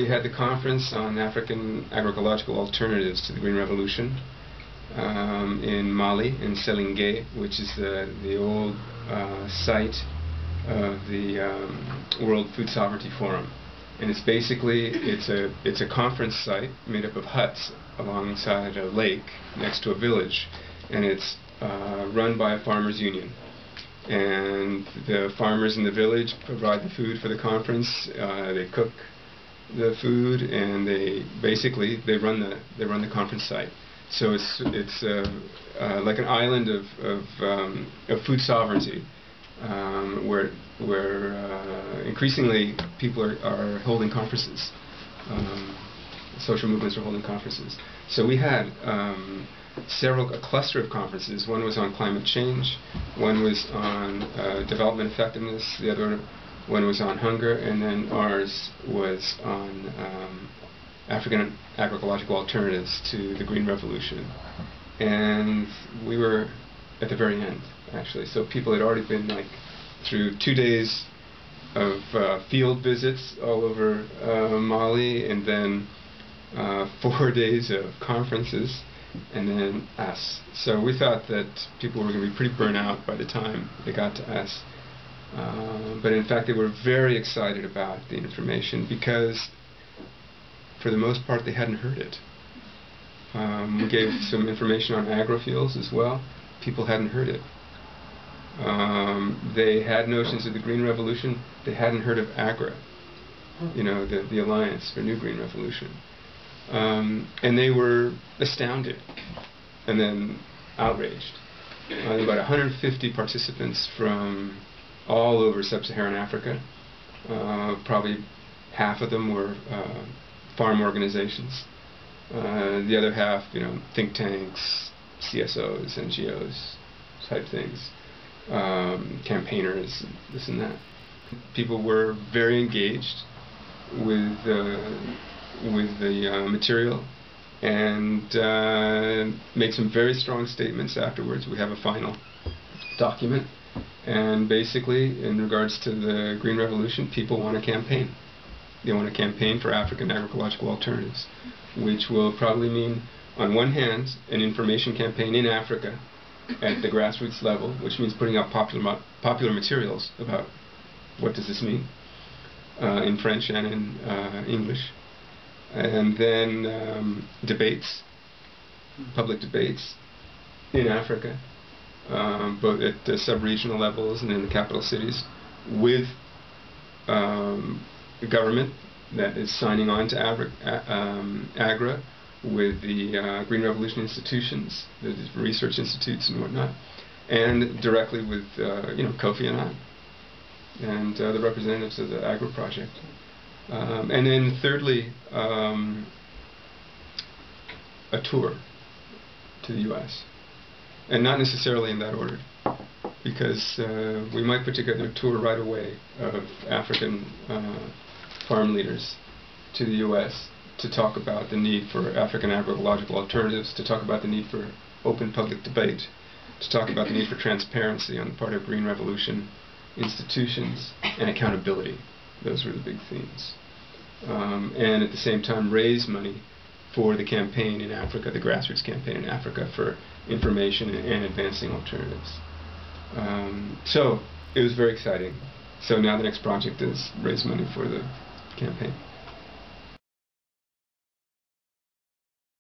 had the conference on African agroecological alternatives to the Green Revolution in Mali, in Selingue, which is the old site of the World Food Sovereignty Forum. And it's basically, it's a conference site made up of huts alongside a lake next to a village, and it's run by a farmers' union. And the farmers in the village provide the food for the conference. They cook the food, and they run the conference site. So it's like an island of food sovereignty, where increasingly people are holding conferences. Social movements are holding conferences. So we had a cluster of conferences. One was on climate change, one was on development effectiveness, the other one was on hunger, and then ours was on African agroecological alternatives to the Green Revolution. And we were at the very end, actually. So people had already been through 2 days of field visits all over Mali, and then 4 days of conferences, and then us. So we thought that people were going to be pretty burnt out by the time they got to us. But in fact, they were very excited about the information because, for the most part, they hadn't heard it. We gave some information on AGRA fields as well. People hadn't heard it. They had notions of the Green Revolution. They hadn't heard of AGRA, the Alliance for New Green Revolution. And they were astounded and then outraged. About 150 participants from all over sub-Saharan Africa. Probably half of them were farm organizations. The other half, think tanks, CSOs, NGOs, type things, campaigners, this and that. People were very engaged with the material, and make some very strong statements afterwards. We have a final document, and basically, in regards to the Green Revolution, people want a campaign. They want a campaign for African agroecological alternatives, which will probably mean, on one hand, an information campaign in Africa at the grassroots level, which means putting out popular materials about what does this mean, in French and in English. And then debates, public debates in Africa, both at the sub-regional levels and in the capital cities, with the government that is signing on to AGRA, with the Green Revolution institutions, the research institutes and whatnot, and directly with Kofi and I, and the representatives of the AGRA project. And then thirdly, a tour to the U.S. And not necessarily in that order, because we might put together a tour right away of African farm leaders to the U.S. to talk about the need for African agroecological alternatives, to talk about the need for open public debate, to talk about the need for transparency on the part of Green Revolution institutions, and accountability. Those were the big themes. And at the same time raise money for the campaign in Africa, the grassroots campaign in Africa for information and advancing alternatives. So it was very exciting. So now the next project is raise money for the campaign.